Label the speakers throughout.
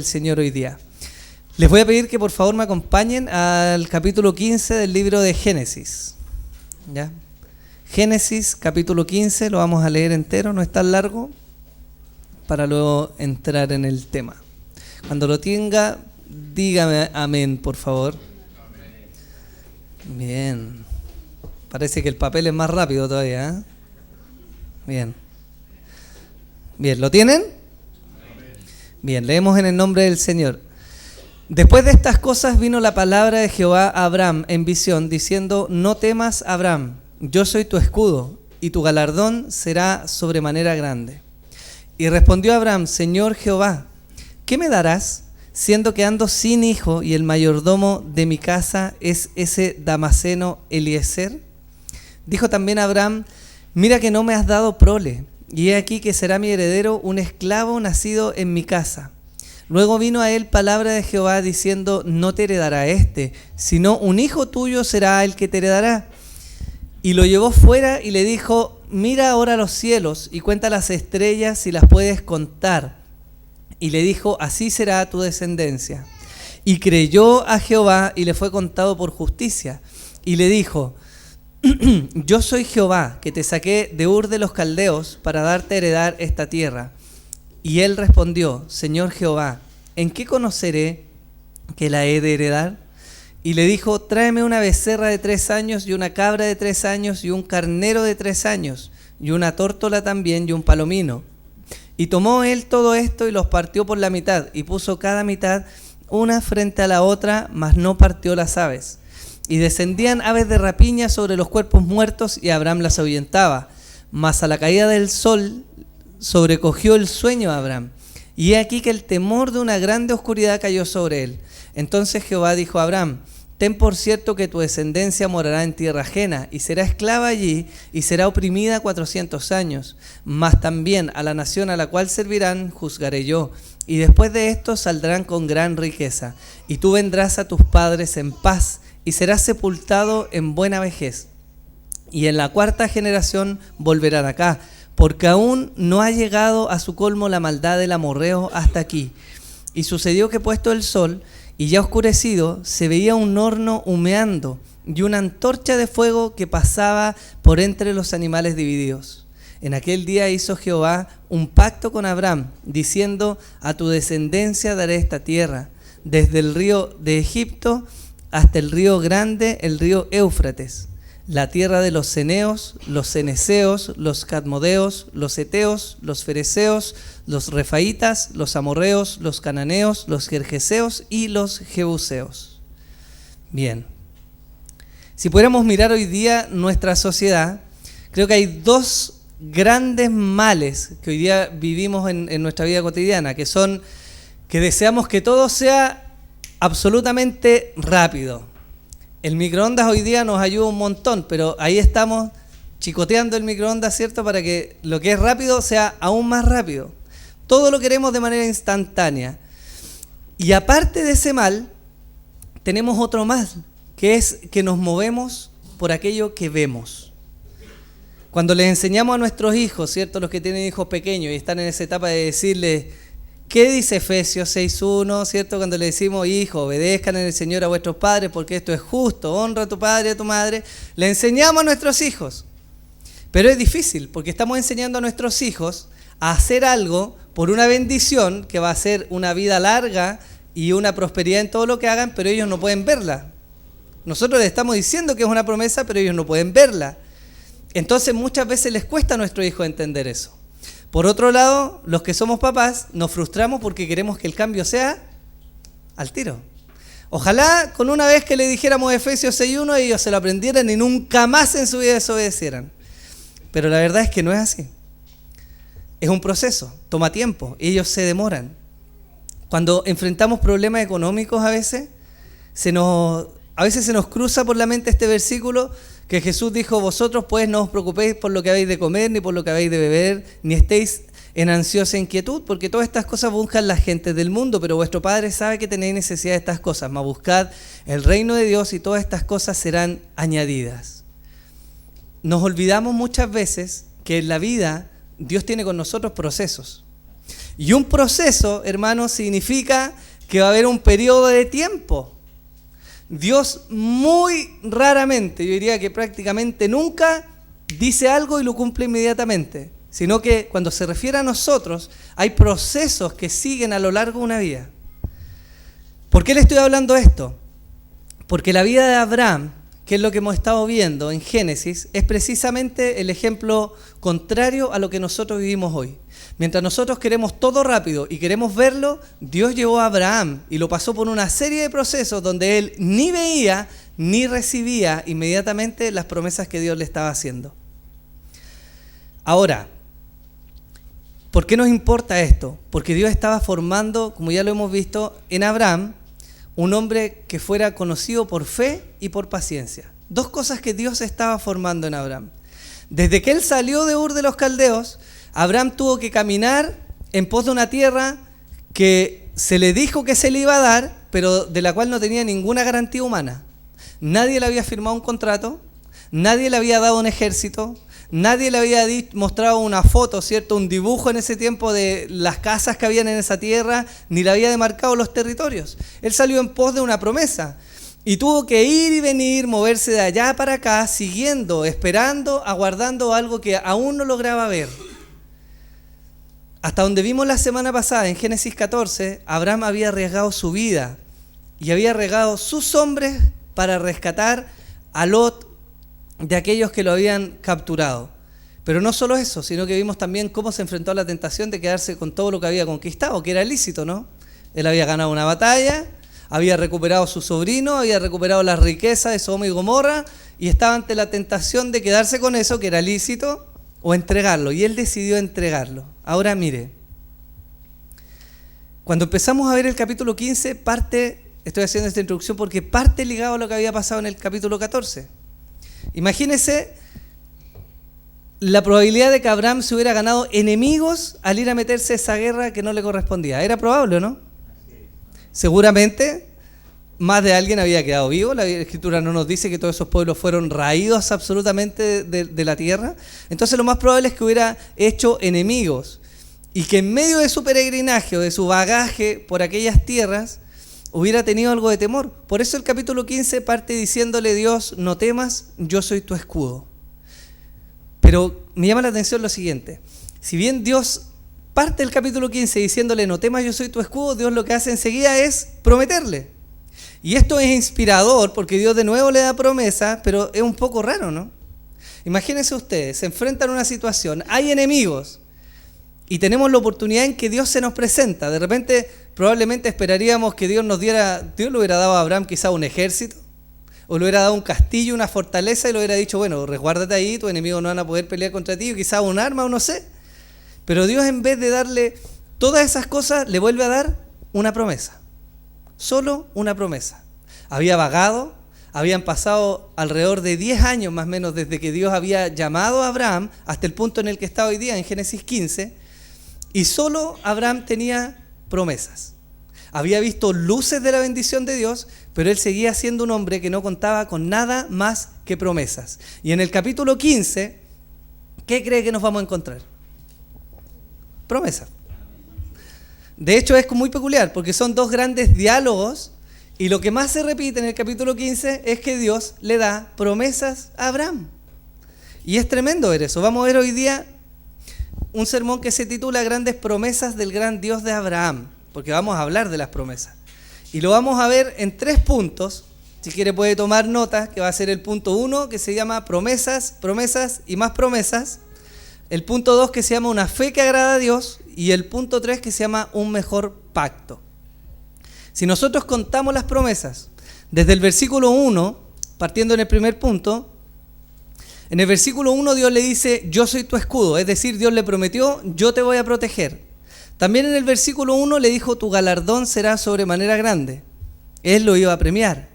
Speaker 1: el Señor hoy día. Les voy a pedir que por favor me acompañen al capítulo 15 del libro de Génesis. ¿Ya? Génesis, capítulo 15, lo vamos a leer entero, no es tan largo, para luego entrar en el tema. Cuando lo tenga, dígame amén, por favor. Bien. Parece que el papel es más rápido todavía, ¿eh? Bien. Bien, ¿lo tienen? Bien, leemos en el nombre del Señor. Después de estas cosas vino la palabra de Jehová a Abraham en visión, diciendo: no temas, Abraham, yo soy tu escudo, y tu galardón será sobremanera grande. Y respondió Abraham: Señor Jehová, ¿qué me darás, siendo que ando sin hijo, y el mayordomo de mi casa es ese Damaseno Eliezer? Dijo también Abraham: mira que no me has dado prole, y he aquí que será mi heredero un esclavo nacido en mi casa. Luego vino a él palabra de Jehová diciendo: no te heredará sino un hijo tuyo será el que te heredará. Y lo llevó fuera y le dijo: mira ahora los cielos y cuenta las estrellas si las puedes contar. Y le dijo: así será tu descendencia. Y creyó a Jehová y le fue contado por justicia. Y le dijo: yo soy Jehová, que te saqué de Ur de los Caldeos para darte a heredar esta tierra. Y él respondió: Señor Jehová, ¿en qué conoceré que la he de heredar? Y le dijo: tráeme una becerra de 3 años, y una cabra de 3 años, y un carnero de 3 años, y una tórtola también, y un palomino. Y tomó él todo esto, y los partió por la mitad, y puso cada mitad una frente a la otra, mas no partió las aves. Y descendían aves de rapiña sobre los cuerpos muertos, y Abraham las ahuyentaba. Mas a la caída del sol sobrecogió el sueño a Abraham, y he aquí que el temor de una grande oscuridad cayó sobre él. Entonces Jehová dijo a Abraham: ten por cierto que tu descendencia morará en tierra ajena, y será esclava allí, y será oprimida 400 años. Mas también a la nación a la cual servirán juzgaré yo, y después de esto saldrán con gran riqueza. Y tú vendrás a tus padres en paz, y serás sepultado en buena vejez. Y en la 4ª generación volverán acá, porque aún no ha llegado a su colmo la maldad del amorreo hasta aquí. Y sucedió que puesto el sol, y ya oscurecido, se veía un horno humeando, y una antorcha de fuego que pasaba por entre los animales divididos. En aquel día hizo Jehová un pacto con Abraham, diciendo: a tu descendencia daré esta tierra, desde el río de Egipto hasta el río grande, el río Éufrates, la tierra de los ceneos, los ceneseos, los cadmodeos, los heteos, los fereceos, los refaitas, los amorreos, los cananeos, los gergeseos y los jebuseos. Bien, si pudiéramos mirar hoy día nuestra sociedad, creo que hay 2 grandes males que hoy día vivimos en nuestra vida cotidiana, que son que deseamos que todo sea absolutamente rápido. El microondas hoy día nos ayuda un montón, pero ahí estamos chicoteando el microondas, ¿cierto? Para que lo que es rápido sea aún más rápido. Todo lo queremos de manera instantánea. Y aparte de ese mal, tenemos otro más, que es que nos movemos por aquello que vemos. Cuando les enseñamos a nuestros hijos, ¿cierto? Los que tienen hijos pequeños y están en esa etapa de decirles: ¿qué dice Efesios 6.1, cierto? Cuando le decimos: hijo, obedezcan en el Señor a vuestros padres, porque esto es justo, honra a tu padre y a tu madre. Le enseñamos a nuestros hijos. Pero es difícil, porque estamos enseñando a nuestros hijos a hacer algo por una bendición que va a ser una vida larga y una prosperidad en todo lo que hagan, pero ellos no pueden verla. Nosotros les estamos diciendo que es una promesa, pero ellos no pueden verla. Entonces muchas veces les cuesta a nuestros hijos entender eso. Por otro lado, los que somos papás nos frustramos porque queremos que el cambio sea al tiro. Ojalá con una vez que le dijéramos Efesios 6.1 ellos se lo aprendieran y nunca más en su vida desobedecieran. Pero la verdad es que no es así. Es un proceso, toma tiempo, ellos se demoran. Cuando enfrentamos problemas económicos a veces se nos cruza por la mente este versículo que Jesús dijo: vosotros pues no os preocupéis por lo que habéis de comer, ni por lo que habéis de beber, ni estéis en ansiosa inquietud, porque todas estas cosas buscan las gentes del mundo, pero vuestro Padre sabe que tenéis necesidad de estas cosas, mas buscad el reino de Dios y todas estas cosas serán añadidas. Nos olvidamos muchas veces que en la vida Dios tiene con nosotros procesos. Y un proceso, hermanos, significa que va a haber un periodo de tiempo. Dios muy raramente, yo diría que prácticamente nunca, dice algo y lo cumple inmediatamente, sino que cuando se refiere a nosotros, hay procesos que siguen a lo largo de una vida. ¿Por qué le estoy hablando esto? Porque la vida de Abraham, que es lo que hemos estado viendo en Génesis, es precisamente el ejemplo contrario a lo que nosotros vivimos hoy. Mientras nosotros queremos todo rápido y queremos verlo, Dios llevó a Abraham y lo pasó por una serie de procesos donde él ni veía ni recibía inmediatamente las promesas que Dios le estaba haciendo. Ahora, ¿por qué nos importa esto? Porque Dios estaba formando, como ya lo hemos visto, en Abraham, un hombre que fuera conocido por fe y por paciencia. Dos cosas que Dios estaba formando en Abraham. Desde que él salió de Ur de los Caldeos, Abraham tuvo que caminar en pos de una tierra que se le dijo que se le iba a dar, pero de la cual no tenía ninguna garantía humana. Nadie le había firmado un contrato, nadie le había dado un ejército, nadie le había mostrado una foto, ¿cierto? Un dibujo en ese tiempo de las casas que habían en esa tierra, ni le había demarcado los territorios. Él salió en pos de una promesa y tuvo que ir y venir, moverse de allá para acá, siguiendo, esperando, aguardando algo que aún no lograba ver. Hasta donde vimos la semana pasada, en Génesis 14, Abraham había arriesgado su vida y había arriesgado sus hombres para rescatar a Lot de aquellos que lo habían capturado. Pero no solo eso, sino que vimos también cómo se enfrentó a la tentación de quedarse con todo lo que había conquistado, que era lícito, ¿no? Él había ganado una batalla, había recuperado a su sobrino, había recuperado las riquezas de Sodoma y Gomorra y estaba ante la tentación de quedarse con eso, que era lícito, o entregarlo, y él decidió entregarlo. Ahora mire, cuando empezamos a ver el capítulo 15, estoy haciendo esta introducción porque parte ligado a lo que había pasado en el capítulo 14. Imagínese la probabilidad de que Abraham se hubiera ganado enemigos al ir a meterse a esa guerra que no le correspondía. ¿Era probable o no? Seguramente más de alguien había quedado vivo. La Escritura no nos dice que todos esos pueblos fueron raídos absolutamente de la tierra. Entonces lo más probable es que hubiera hecho enemigos y que en medio de su peregrinaje o de su bagaje por aquellas tierras hubiera tenido algo de temor. Por eso el capítulo 15 parte diciéndole: Dios, no temas, yo soy tu escudo. Pero me llama la atención lo siguiente: si bien Dios parte el capítulo 15 diciéndole no temas, yo soy tu escudo, Dios lo que hace enseguida es prometerle. Y esto es inspirador porque Dios de nuevo le da promesa, pero es un poco raro, ¿no? Imagínense ustedes, se enfrentan a una situación, hay enemigos y tenemos la oportunidad en que Dios se nos presenta. De repente probablemente esperaríamos que Dios le hubiera dado a Abraham quizá un ejército, o le hubiera dado un castillo, una fortaleza, y le hubiera dicho, bueno, resguárdate ahí, tus enemigos no van a poder pelear contra ti, o quizá un arma, o no sé. Pero Dios, en vez de darle todas esas cosas, le vuelve a dar una promesa. Solo una promesa. Había vagado, habían pasado alrededor de 10 años más o menos desde que Dios había llamado a Abraham hasta el punto en el que está hoy día, en Génesis 15, y solo Abraham tenía promesas. Había visto luces de la bendición de Dios, pero él seguía siendo un hombre que no contaba con nada más que promesas. Y en el capítulo 15, ¿qué cree que nos vamos a encontrar? Promesas. De hecho, es muy peculiar porque son dos grandes diálogos y lo que más se repite en el capítulo 15 es que Dios le da promesas a Abraham. Y es tremendo ver eso. Vamos a ver hoy día un sermón que se titula Grandes promesas del gran Dios de Abraham, porque vamos a hablar de las promesas. Y lo vamos a ver en 3 puntos. Si quiere puede tomar notas, que va a ser el punto 1, que se llama promesas, promesas y más promesas. El punto 2, que se llama una fe que agrada a Dios. Y el punto 3, que se llama un mejor pacto. Si nosotros contamos las promesas, desde el versículo 1, partiendo en el primer punto, en el versículo 1 Dios le dice, yo soy tu escudo. Es decir, Dios le prometió, yo te voy a proteger. También en el versículo 1 le dijo, tu galardón será sobremanera grande. Él lo iba a premiar.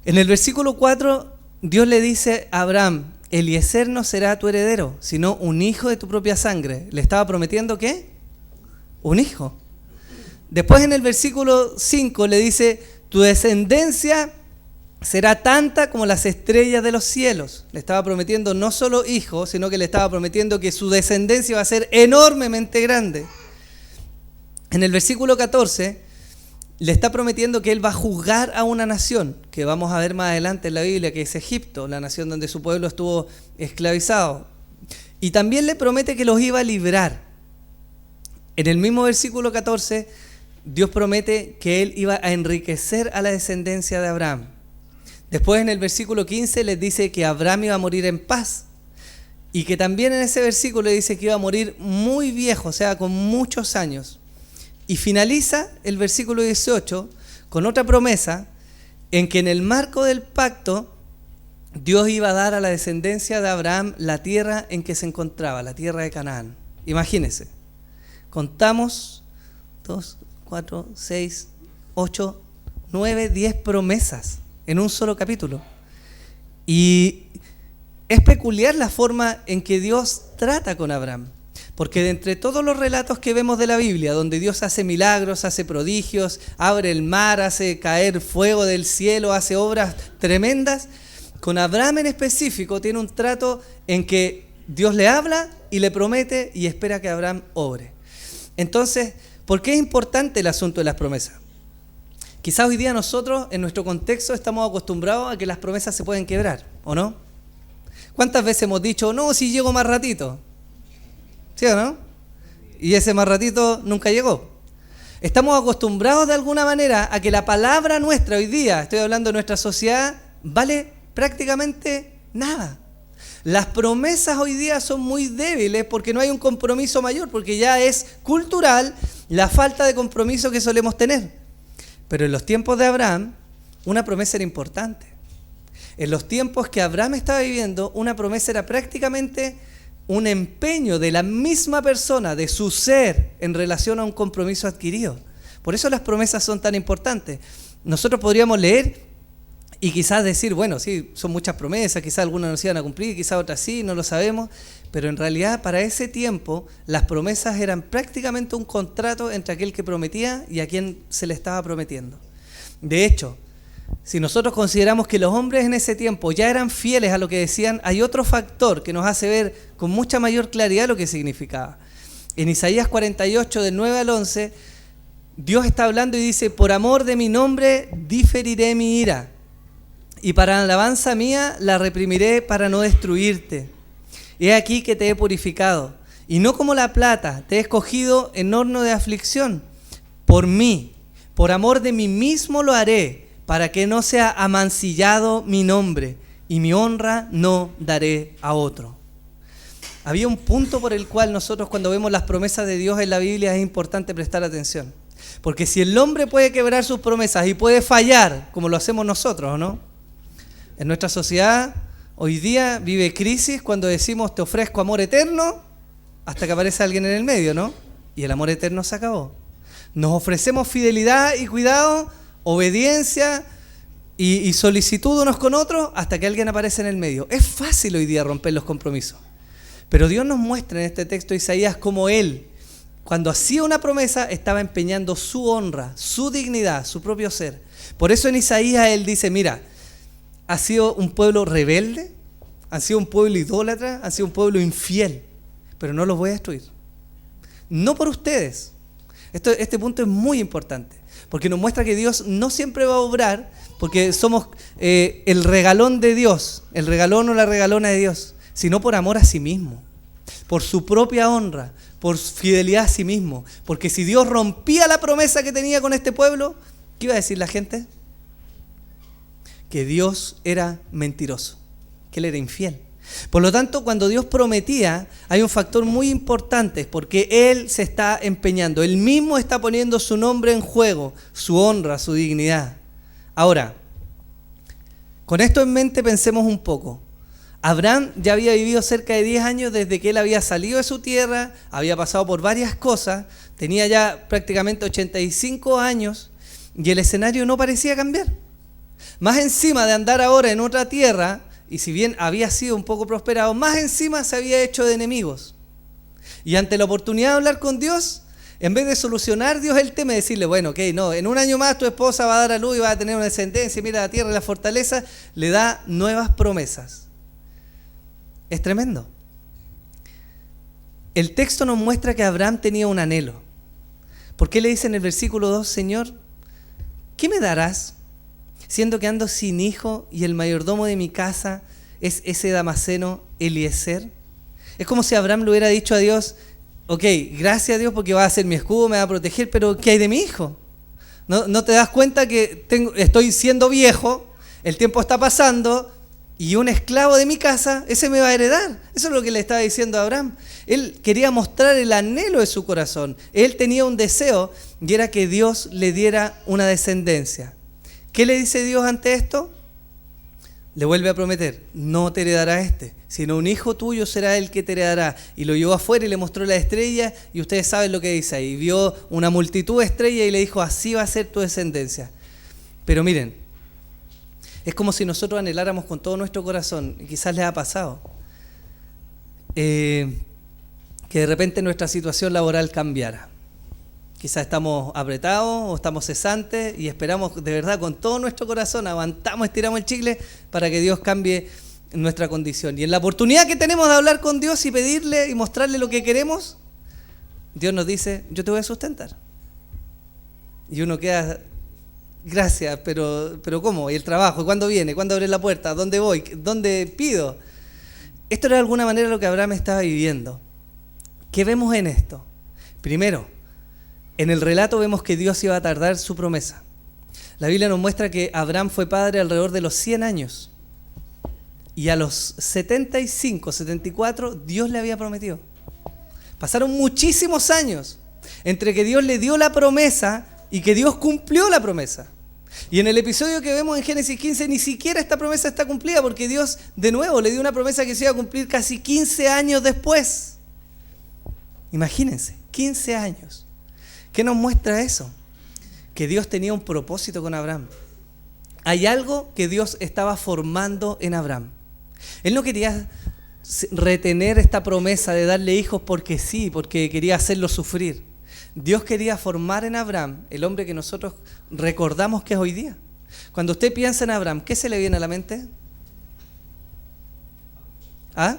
Speaker 1: En el versículo 4, Dios le dice a Abraham, Eliezer no será tu heredero, sino un hijo de tu propia sangre. ¿Le estaba prometiendo qué? Un hijo. Después en el versículo 5 le dice, tu descendencia será tanta como las estrellas de los cielos. Le estaba prometiendo no solo hijo, sino que le estaba prometiendo que su descendencia va a ser enormemente grande. En el versículo 14 le está prometiendo que él va a juzgar a una nación, que vamos a ver más adelante en la Biblia, que es Egipto, la nación donde su pueblo estuvo esclavizado. Y también le promete que los iba a librar. En el mismo versículo 14, Dios promete que él iba a enriquecer a la descendencia de Abraham. Después en el versículo 15 les dice que Abraham iba a morir en paz. Y que también en ese versículo le dice que iba a morir muy viejo, o sea, con muchos años. Y finaliza el versículo 18 con otra promesa en que en el marco del pacto Dios iba a dar a la descendencia de Abraham la tierra en que se encontraba, la tierra de Canaán. Imagínense, contamos 2, 4, 6, 8, 9, 10 promesas en un solo capítulo. Y es peculiar la forma en que Dios trata con Abraham. Porque de entre todos los relatos que vemos de la Biblia, donde Dios hace milagros, hace prodigios, abre el mar, hace caer fuego del cielo, hace obras tremendas, con Abraham en específico tiene un trato en que Dios le habla y le promete y espera que Abraham obre. Entonces, ¿por qué es importante el asunto de las promesas? Quizás hoy día nosotros, en nuestro contexto, estamos acostumbrados a que las promesas se pueden quebrar, ¿o no? ¿Cuántas veces hemos dicho, no, si llego más ratito? ¿Sí o no? Y ese más ratito nunca llegó. Estamos acostumbrados de alguna manera a que la palabra nuestra hoy día, estoy hablando de nuestra sociedad, vale prácticamente nada. Las promesas hoy día son muy débiles porque no hay un compromiso mayor, porque ya es cultural la falta de compromiso que solemos tener. Pero en los tiempos de Abraham, una promesa era importante. En los tiempos que Abraham estaba viviendo, una promesa era prácticamente un empeño de la misma persona, de su ser, en relación a un compromiso adquirido. Por eso las promesas son tan importantes. Nosotros podríamos leer y quizás decir, bueno, sí, son muchas promesas, quizás algunas no se iban a cumplir, quizás otras sí, no lo sabemos, pero en realidad para ese tiempo las promesas eran prácticamente un contrato entre aquel que prometía y a quien se le estaba prometiendo. De hecho, si nosotros consideramos que los hombres en ese tiempo ya eran fieles a lo que decían, hay otro factor que nos hace ver con mucha mayor claridad lo que significaba. En Isaías 48, del 9 al 11, Dios está hablando y dice, por amor de mi nombre diferiré mi ira, y para alabanza mía la reprimiré para no destruirte. He aquí que te he purificado, y no como la plata, te he escogido en horno de aflicción. Por mí, por amor de mí mismo lo haré, para que no sea amancillado mi nombre, y mi honra no daré a otro. Había un punto por el cual nosotros cuando vemos las promesas de Dios en la Biblia es importante prestar atención. Porque si el hombre puede quebrar sus promesas y puede fallar, como lo hacemos nosotros, ¿o no? En nuestra sociedad hoy día vive crisis cuando decimos te ofrezco amor eterno, hasta que aparece alguien en el medio, ¿no? Y el amor eterno se acabó. Nos ofrecemos fidelidad y cuidado, obediencia y solicitud unos con otros hasta que alguien aparece en el medio. Es fácil hoy día romper los compromisos. Pero Dios nos muestra en este texto de Isaías cómo Él, cuando hacía una promesa, estaba empeñando su honra, su dignidad, su propio ser. Por eso en Isaías Él dice, mira, ha sido un pueblo rebelde, ha sido un pueblo idólatra, ha sido un pueblo infiel, pero no los voy a destruir. No por ustedes. Este punto es muy importante, porque nos muestra que Dios no siempre va a obrar, porque somos el regalón de Dios, el regalón o la regalona de Dios, sino por amor a sí mismo, por su propia honra, por fidelidad a sí mismo. Porque si Dios rompía la promesa que tenía con este pueblo, ¿qué iba a decir la gente? Que Dios era mentiroso, que Él era infiel. Por lo tanto, cuando Dios prometía, hay un factor muy importante, porque Él se está empeñando, Él mismo está poniendo su nombre en juego, su honra, su dignidad. Ahora, con esto en mente pensemos un poco. Abraham ya había vivido cerca de 10 años desde que él había salido de su tierra, había pasado por varias cosas, tenía ya prácticamente 85 años y el escenario no parecía cambiar. Más encima de andar ahora en otra tierra, y si bien había sido un poco prosperado, más encima se había hecho de enemigos. Y ante la oportunidad de hablar con Dios, en vez de solucionar Dios el tema y decirle, bueno, ok, no, en un año más tu esposa va a dar a luz y va a tener una descendencia, mira la tierra y la fortaleza, le da nuevas promesas. Es tremendo. El texto nos muestra que Abraham tenía un anhelo, ¿Por qué le dice en el versículo 2, Señor, ¿qué me darás? Siendo que ando sin hijo y el mayordomo de mi casa es ese Damaseno Eliezer. Es como si Abraham le hubiera dicho a Dios, ok, gracias a Dios porque va a ser mi escudo, me va a proteger, pero ¿qué hay de mi hijo? ¿No te das cuenta que estoy siendo viejo, el tiempo está pasando y un esclavo de mi casa, ese me va a heredar? Eso es lo que le estaba diciendo a Abraham. Él quería mostrar el anhelo de su corazón. Él tenía un deseo y era que Dios le diera una descendencia. ¿Qué le dice Dios ante esto? Le vuelve a prometer, no te heredará sino un hijo tuyo será el que te heredará. Y lo llevó afuera y le mostró la estrella, y ustedes saben lo que dice ahí. Vio una multitud de estrellas y le dijo, así va a ser tu descendencia. Pero miren, es como si nosotros anheláramos con todo nuestro corazón, y quizás les ha pasado, que de repente nuestra situación laboral cambiara. Quizás estamos apretados o estamos cesantes y esperamos de verdad con todo nuestro corazón, aguantamos, estiramos el chicle para que Dios cambie nuestra condición. Y en la oportunidad que tenemos de hablar con Dios y pedirle y mostrarle lo que queremos, Dios nos dice, yo te voy a sustentar. Y uno queda, gracias, pero ¿cómo? ¿Y el trabajo? ¿Cuándo viene? ¿Cuándo abre la puerta? ¿Dónde voy? ¿Dónde pido? Esto era de alguna manera lo que Abraham estaba viviendo. ¿Qué vemos en esto? Primero, en el relato vemos que Dios iba a tardar su promesa. La Biblia nos muestra que Abraham fue padre alrededor de los 100 años. Y a los 75, 74, Dios le había prometido. Pasaron muchísimos años entre que Dios le dio la promesa y que Dios cumplió la promesa. Y en el episodio que vemos en Génesis 15, ni siquiera esta promesa está cumplida porque Dios de nuevo le dio una promesa que se iba a cumplir casi 15 años después. Imagínense, 15 años. ¿Qué nos muestra eso? Que Dios tenía un propósito con Abraham. Hay algo que Dios estaba formando en Abraham. Él no quería retener esta promesa de darle hijos porque sí, porque quería hacerlo sufrir. Dios quería formar en Abraham el hombre que nosotros recordamos que es hoy día. Cuando usted piensa en Abraham, ¿qué se le viene a la mente? ¿Ah?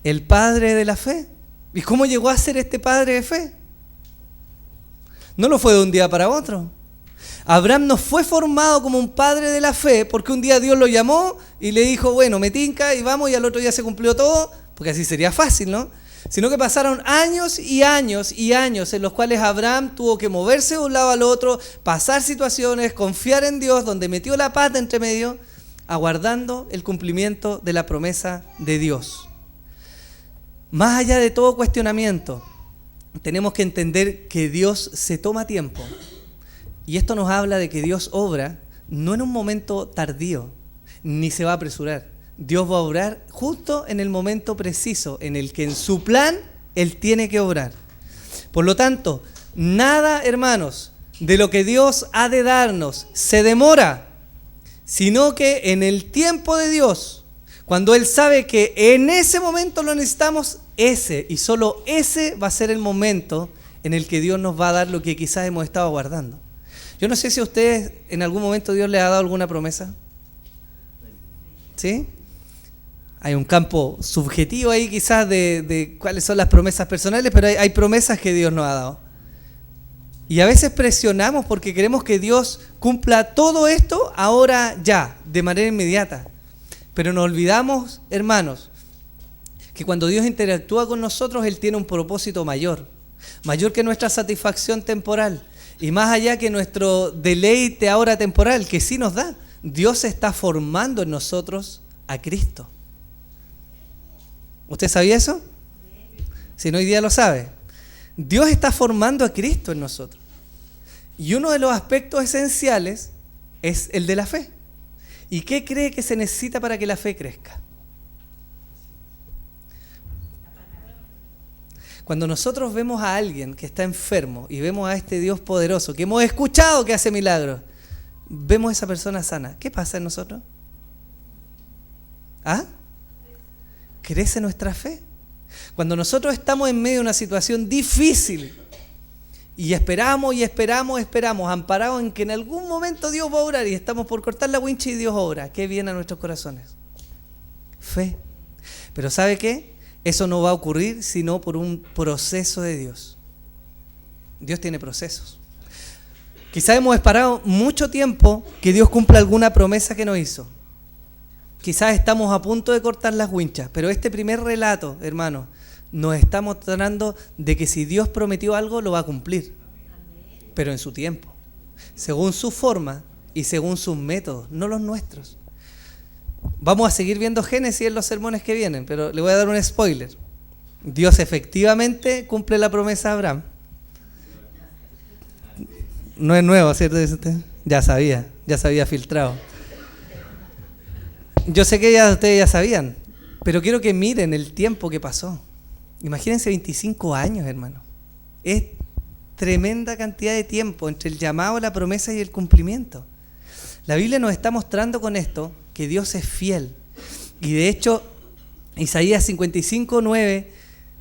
Speaker 1: El padre de la fe. ¿Y cómo llegó a ser este padre de fe? No lo fue de un día para otro. Abraham no fue formado como un padre de la fe porque un día Dios lo llamó y le dijo, bueno, me tinca y vamos, y al otro día se cumplió todo, porque así sería fácil, ¿no? Sino que pasaron años y años y años en los cuales Abraham tuvo que moverse de un lado al otro, pasar situaciones, confiar en Dios, donde metió la pata entre medio, aguardando el cumplimiento de la promesa de Dios. Más allá de todo cuestionamiento, tenemos que entender que Dios se toma tiempo. Y esto nos habla de que Dios obra no en un momento tardío, ni se va a apresurar. Dios va a obrar justo en el momento preciso en el que en su plan Él tiene que obrar. Por lo tanto, nada, hermanos, de lo que Dios ha de darnos se demora, sino que en el tiempo de Dios, cuando Él sabe que en ese momento lo necesitamos, ese y solo ese va a ser el momento en el que Dios nos va a dar lo que quizás hemos estado aguardando. Yo no sé si a ustedes en algún momento Dios les ha dado alguna promesa. ¿Sí? Hay un campo subjetivo ahí quizás de cuáles son las promesas personales, pero hay promesas que Dios nos ha dado. Y a veces presionamos porque queremos que Dios cumpla todo esto ahora ya, de manera inmediata. Pero nos olvidamos, hermanos, que cuando Dios interactúa con nosotros, Él tiene un propósito mayor que nuestra satisfacción temporal, y más allá que nuestro deleite ahora temporal, que sí nos da. Dios está formando en nosotros a Cristo. ¿Usted sabía eso? Si no, hoy día lo sabe. Dios está formando a Cristo en nosotros. Y uno de los aspectos esenciales es el de la fe. ¿Y qué cree que se necesita para que la fe crezca? Cuando nosotros vemos a alguien que está enfermo y vemos a este Dios poderoso, que hemos escuchado que hace milagros, vemos a esa persona sana, ¿qué pasa en nosotros? ¿Ah? ¿Crece nuestra fe? Cuando nosotros estamos en medio de una situación difícil y esperamos, amparados en que en algún momento Dios va a obrar y estamos por cortar la wincha y Dios obra, ¿qué viene a nuestros corazones? Fe. Pero ¿sabe qué? Eso no va a ocurrir sino por un proceso de Dios. Dios tiene procesos. Quizás hemos esperado mucho tiempo que Dios cumpla alguna promesa que nos hizo. Quizás estamos a punto de cortar las winchas, pero este primer relato, hermano, nos está mostrando de que si Dios prometió algo, lo va a cumplir. Pero en su tiempo, según su forma y según sus métodos, no los nuestros. Vamos a seguir viendo Génesis en los sermones que vienen, pero le voy a dar un spoiler. Dios efectivamente cumple la promesa a Abraham. No es nuevo, ¿cierto? Ya se había filtrado. Yo sé que ustedes ya sabían, pero quiero que miren el tiempo que pasó. Imagínense 25 años, hermano. Es tremenda cantidad de tiempo entre el llamado, la promesa y el cumplimiento. La Biblia nos está mostrando con esto que Dios es fiel. Y de hecho, Isaías 55:9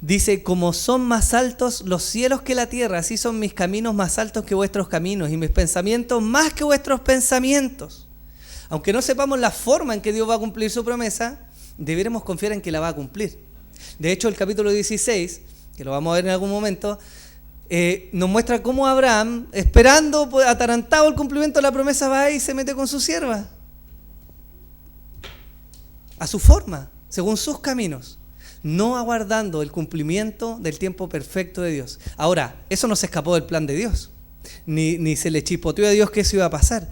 Speaker 1: dice: como son más altos los cielos que la tierra, así son mis caminos más altos que vuestros caminos y mis pensamientos más que vuestros pensamientos. Aunque no sepamos la forma en que Dios va a cumplir su promesa, deberemos confiar en que la va a cumplir. De hecho, el capítulo 16, que lo vamos a ver en algún momento, nos muestra cómo Abraham, esperando, atarantado el cumplimiento de la promesa, va y se mete con su sierva. A su forma, según sus caminos, no aguardando el cumplimiento del tiempo perfecto de Dios. Ahora, eso no se escapó del plan de Dios, ni se le chispoteó a Dios que eso iba a pasar.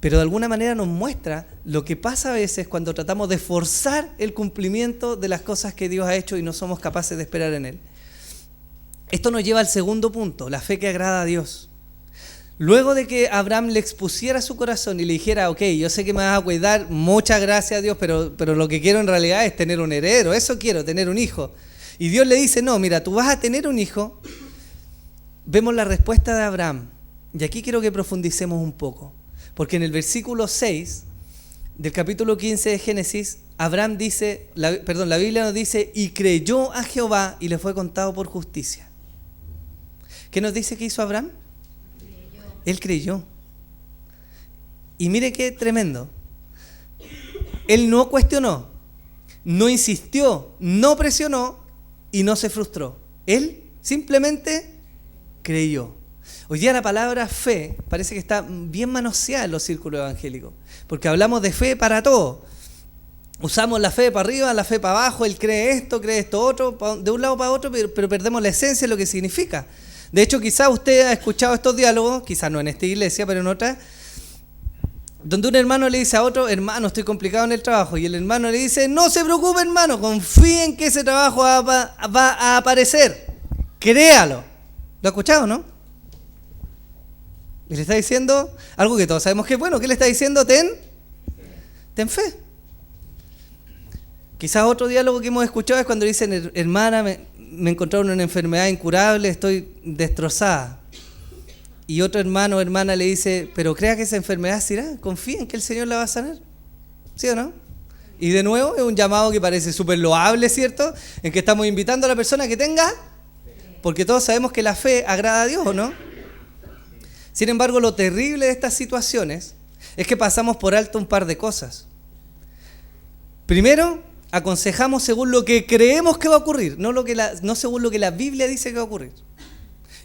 Speaker 1: Pero de alguna manera nos muestra lo que pasa a veces cuando tratamos de forzar el cumplimiento de las cosas que Dios ha hecho y no somos capaces de esperar en Él. Esto nos lleva al segundo punto, la fe que agrada a Dios. Luego de que Abraham le expusiera su corazón y le dijera: ok, yo sé que me vas a cuidar, muchas gracias a Dios, pero lo que quiero en realidad es tener un heredero, eso quiero, tener un hijo. Y Dios le dice: no, mira, tú vas a tener un hijo. Vemos la respuesta de Abraham. Y aquí quiero que profundicemos un poco. Porque en el versículo 6 del capítulo 15 de Génesis, Abraham dice, la Biblia nos dice: y creyó a Jehová y le fue contado por justicia. ¿Qué nos dice que hizo Abraham? Él creyó. Y mire qué tremendo. Él no cuestionó, no insistió, no presionó y no se frustró. Él simplemente creyó. Hoy día la palabra fe parece que está bien manoseada en los círculos evangélicos, porque hablamos de fe para todo. Usamos la fe para arriba, la fe para abajo, él cree esto otro, de un lado para otro, pero perdemos la esencia de lo que significa. De hecho, quizás usted ha escuchado estos diálogos, quizás no en esta iglesia, pero en otra, donde un hermano le dice a otro: hermano, estoy complicado en el trabajo, y el hermano le dice: no se preocupe, hermano, confíe en que ese trabajo va a aparecer, créalo. ¿Lo ha escuchado, no? Y le está diciendo algo que todos sabemos que es bueno. ¿Qué le está diciendo? Ten fe. Quizás otro diálogo que hemos escuchado es cuando dicen: hermana, me encontraron una enfermedad incurable, estoy destrozada. Y otro hermano o hermana le dice: pero crea que esa enfermedad se irá, confía en que el Señor la va a sanar. ¿Sí o no? Y de nuevo es un llamado que parece súper loable, ¿cierto? En que estamos invitando a la persona que tenga, porque todos sabemos que la fe agrada a Dios, ¿o no? Sin embargo, lo terrible de estas situaciones es que pasamos por alto un par de cosas. Primero, aconsejamos según lo que creemos que va a ocurrir, no según lo que la Biblia dice que va a ocurrir.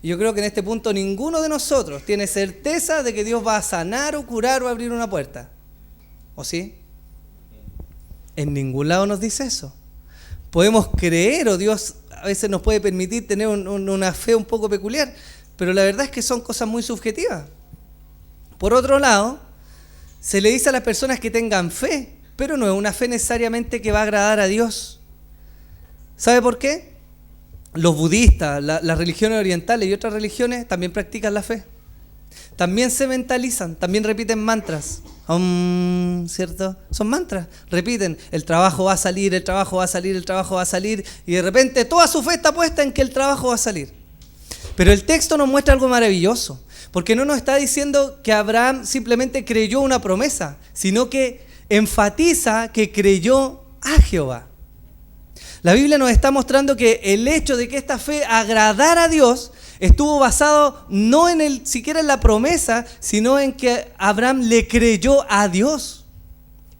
Speaker 1: Y yo creo que en este punto ninguno de nosotros tiene certeza de que Dios va a sanar o curar o abrir una puerta. ¿O sí? En ningún lado nos dice eso. Podemos creer, o Dios a veces nos puede permitir tener una fe un poco peculiar, pero la verdad es que son cosas muy subjetivas. Por otro lado, se le dice a las personas que tengan fe, pero no es una fe necesariamente que va a agradar a Dios. ¿Sabe por qué? Los budistas, las religiones orientales y otras religiones también practican la fe. También se mentalizan, también repiten mantras. ¿Cierto? Son mantras. Repiten: el trabajo va a salir, el trabajo va a salir, el trabajo va a salir. Y de repente toda su fe está puesta en que el trabajo va a salir. Pero el texto nos muestra algo maravilloso, porque no nos está diciendo que Abraham simplemente creyó una promesa, sino que enfatiza que creyó a Jehová. La Biblia nos está mostrando que el hecho de que esta fe agradara a Dios estuvo basado no siquiera en la promesa, sino en que Abraham le creyó a Dios.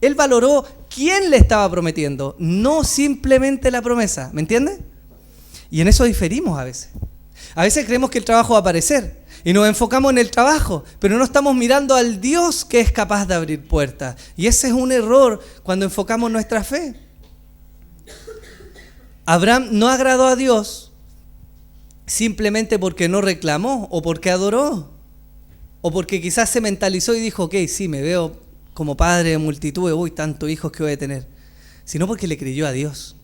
Speaker 1: Él valoró quién le estaba prometiendo, no simplemente la promesa. ¿Me entiende? Y en eso diferimos a veces. A veces creemos que el trabajo va a aparecer y nos enfocamos en el trabajo, pero no estamos mirando al Dios que es capaz de abrir puertas. Y ese es un error cuando enfocamos nuestra fe. Abraham no agradó a Dios simplemente porque no reclamó o porque adoró o porque quizás se mentalizó y dijo, ok, sí, me veo como padre de multitudes, uy, tantos hijos que voy a tener, sino porque le creyó a Dios.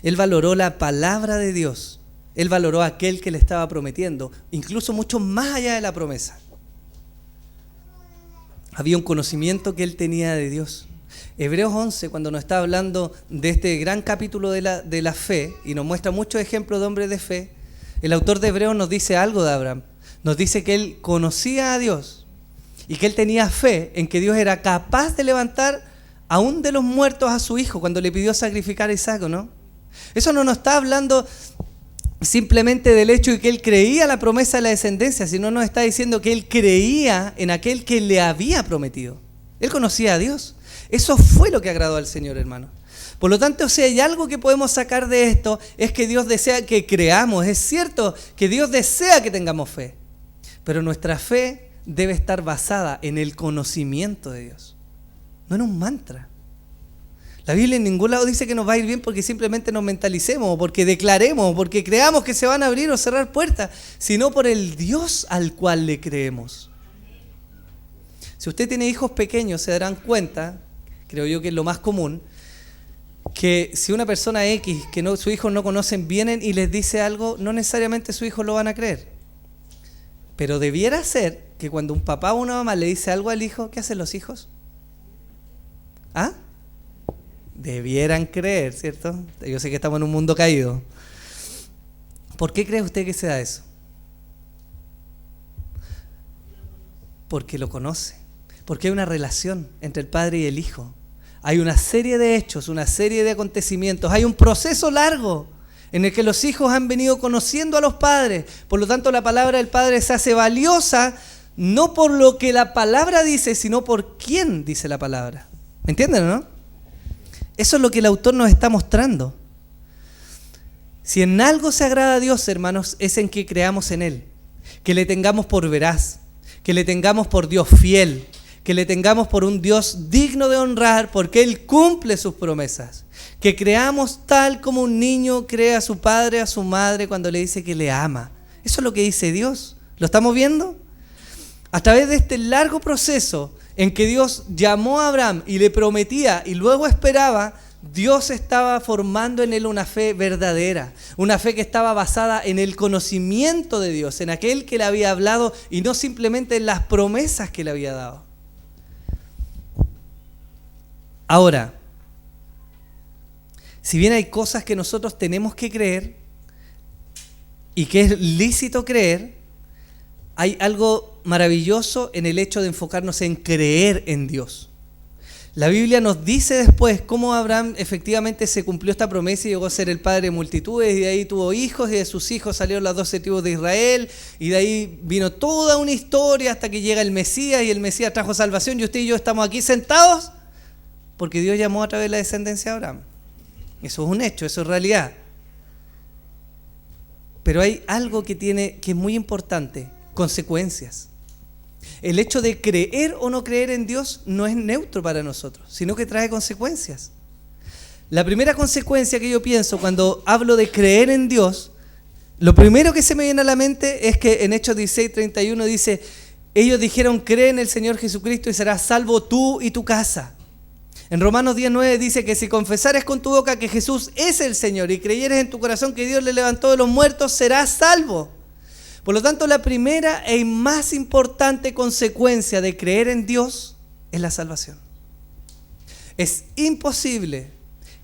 Speaker 1: Él valoró la palabra de Dios. Él valoró a aquel que le estaba prometiendo, incluso mucho más allá de la promesa. Había un conocimiento que él tenía de Dios. Hebreos 11, cuando nos está hablando de este gran capítulo de la fe, y nos muestra muchos ejemplos de hombres de fe, el autor de Hebreos nos dice algo de Abraham. Nos dice que él conocía a Dios y que él tenía fe en que Dios era capaz de levantar aún de los muertos a su hijo cuando le pidió sacrificar a Isaac, ¿no? Eso no nos está hablando simplemente del hecho de que él creía la promesa de la descendencia, sino nos está diciendo que él creía en aquel que le había prometido. Él conocía a Dios. Eso fue lo que agradó al Señor, hermano. Por lo tanto, si hay algo que podemos sacar de esto, es que Dios desea que creamos. Es cierto que Dios desea que tengamos fe, pero nuestra fe debe estar basada en el conocimiento de Dios, no en un mantra. La Biblia en ningún lado dice que nos va a ir bien porque simplemente nos mentalicemos, o porque declaremos, o porque creamos que se van a abrir o cerrar puertas, sino por el Dios al cual le creemos. Si usted tiene hijos pequeños, se darán cuenta, creo yo que es lo más común, que si una persona X, que sus hijos no conocen, vienen y les dice algo, no necesariamente sus hijos lo van a creer. Pero debiera ser que cuando un papá o una mamá le dice algo al hijo, ¿qué hacen los hijos? ¿Ah? Debieran creer, ¿cierto? Yo sé que estamos en un mundo caído. ¿Por qué cree usted que se da eso? Porque lo conoce. Porque hay una relación entre el padre y el hijo. Hay una serie de hechos, una serie de acontecimientos. Hay un proceso largo en el que los hijos han venido conociendo a los padres. Por lo tanto, la palabra del padre se hace valiosa no por lo que la palabra dice, sino por quién dice la palabra. ¿Me entienden o no? Eso es lo que el autor nos está mostrando. Si en algo se agrada a Dios, hermanos, es en que creamos en Él, que le tengamos por veraz, que le tengamos por Dios fiel, que le tengamos por un Dios digno de honrar porque Él cumple sus promesas, que creamos tal como un niño cree a su padre, a su madre cuando le dice que le ama. Eso es lo que dice Dios. ¿Lo estamos viendo? A través de este largo proceso en que Dios llamó a Abraham y le prometía y luego esperaba, Dios estaba formando en él una fe verdadera, una fe que estaba basada en el conocimiento de Dios, en aquel que le había hablado y no simplemente en las promesas que le había dado. Ahora, si bien hay cosas que nosotros tenemos que creer y que es lícito creer, hay algo maravilloso en el hecho de enfocarnos en creer en Dios. La Biblia nos dice después cómo Abraham efectivamente se cumplió esta promesa y llegó a ser el padre de multitudes, y de ahí tuvo hijos, y de sus hijos salieron las 12 tribus de Israel, y de ahí vino toda una historia hasta que llega el Mesías, y el Mesías trajo salvación, y usted y yo estamos aquí sentados porque Dios llamó a través de la descendencia de Abraham. Eso es un hecho, eso es realidad. Pero hay algo que es muy importante: consecuencias. El hecho de creer o no creer en Dios no es neutro para nosotros, sino que trae consecuencias. La primera consecuencia que yo pienso cuando hablo de creer en Dios, lo primero que se me viene a la mente es que en Hechos 16:31 dice: ellos dijeron, cree en el Señor Jesucristo y serás salvo tú y tu casa. En Romanos 10:9 dice que si confesares con tu boca que Jesús es el Señor y creyeres en tu corazón que Dios le levantó de los muertos, serás salvo. Por lo tanto, la primera y más importante consecuencia de creer en Dios es la salvación. Es imposible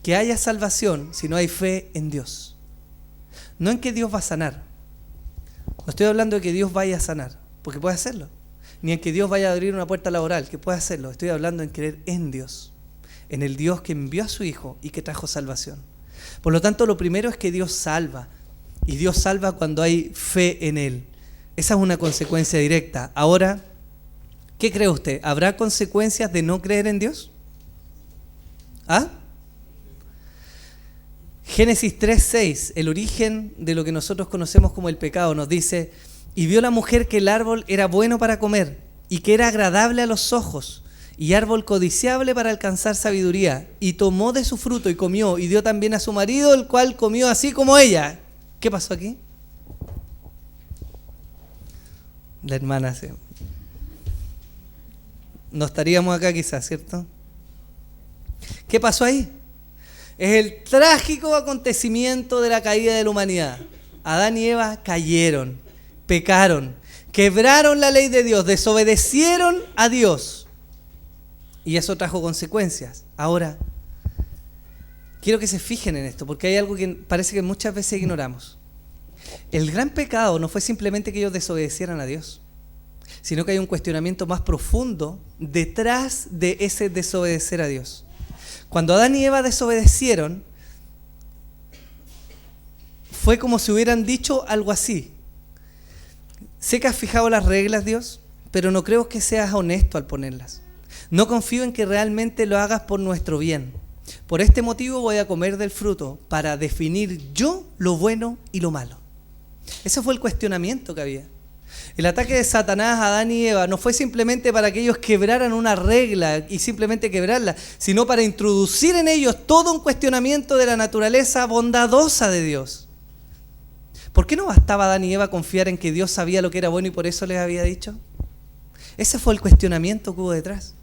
Speaker 1: que haya salvación si no hay fe en Dios. No en que Dios va a sanar. No estoy hablando de que Dios vaya a sanar, porque puede hacerlo. Ni en que Dios vaya a abrir una puerta laboral, que puede hacerlo. Estoy hablando en creer en Dios, en el Dios que envió a su Hijo y que trajo salvación. Por lo tanto, lo primero es que Dios salva. Y Dios salva cuando hay fe en Él. Esa es una consecuencia directa. Ahora, ¿qué cree usted? ¿Habrá consecuencias de no creer en Dios? ¿Ah? Génesis 3:6, el origen de lo que nosotros conocemos como el pecado, nos dice: y vio la mujer que el árbol era bueno para comer y que era agradable a los ojos y árbol codiciable para alcanzar sabiduría, y tomó de su fruto y comió y dio también a su marido, el cual comió así como ella. ¿Qué pasó aquí? La hermana se... No estaríamos acá quizás, ¿cierto? ¿Qué pasó ahí? Es el trágico acontecimiento de la caída de la humanidad. Adán y Eva cayeron, pecaron, quebraron la ley de Dios, desobedecieron a Dios. Y eso trajo consecuencias. Ahora, quiero que se fijen en esto, porque hay algo que parece que muchas veces ignoramos. El gran pecado no fue simplemente que ellos desobedecieran a Dios, sino que hay un cuestionamiento más profundo detrás de ese desobedecer a Dios. Cuando Adán y Eva desobedecieron, fue como si hubieran dicho algo así: sé que has fijado las reglas, Dios, pero no creo que seas honesto al ponerlas. No confío en que realmente lo hagas por nuestro bien. Por este motivo voy a comer del fruto para definir yo lo bueno y lo malo. Ese fue el cuestionamiento que había. El ataque de Satanás a Adán y Eva no fue simplemente para que ellos quebraran una regla y simplemente quebrarla, sino para introducir en ellos todo un cuestionamiento de la naturaleza bondadosa de Dios. ¿Por qué no bastaba a Adán y Eva confiar en que Dios sabía lo que era bueno y por eso les había dicho? Ese fue el cuestionamiento que hubo detrás.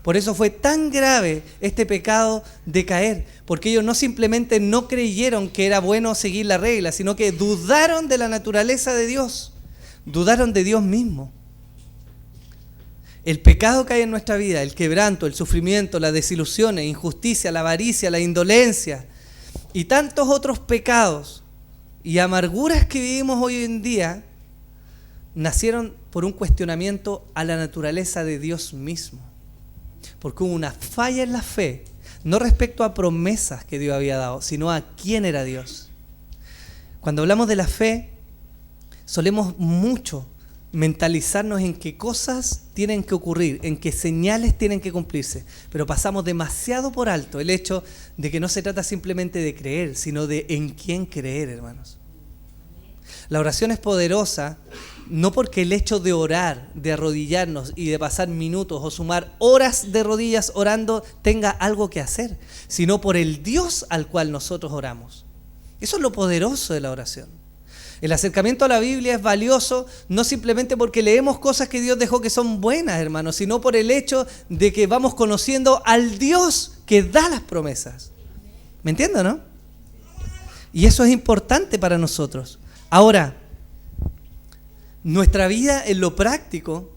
Speaker 1: Por eso fue tan grave este pecado de caer, porque ellos no simplemente no creyeron que era bueno seguir la regla, sino que dudaron de la naturaleza de Dios, dudaron de Dios mismo. El pecado que hay en nuestra vida, el quebranto, el sufrimiento, las desilusiones, injusticia, la avaricia, la indolencia y tantos otros pecados y amarguras que vivimos hoy en día, nacieron por un cuestionamiento a la naturaleza de Dios mismo. Porque hubo una falla en la fe, no respecto a promesas que Dios había dado, sino a quién era Dios. Cuando hablamos de la fe, solemos mucho mentalizarnos en qué cosas tienen que ocurrir, en qué señales tienen que cumplirse, pero pasamos demasiado por alto el hecho de que no se trata simplemente de creer, sino de en quién creer, hermanos. La oración es poderosa, no porque el hecho de orar, de arrodillarnos y de pasar minutos o sumar horas de rodillas orando tenga algo que hacer, sino por el Dios al cual nosotros oramos. Eso es lo poderoso de la oración. El acercamiento a la Biblia es valioso no simplemente porque leemos cosas que Dios dejó que son buenas, hermanos, sino por el hecho de que vamos conociendo al Dios que da las promesas. ¿Me entienden, no? Y eso es importante para nosotros. Ahora, nuestra vida en lo práctico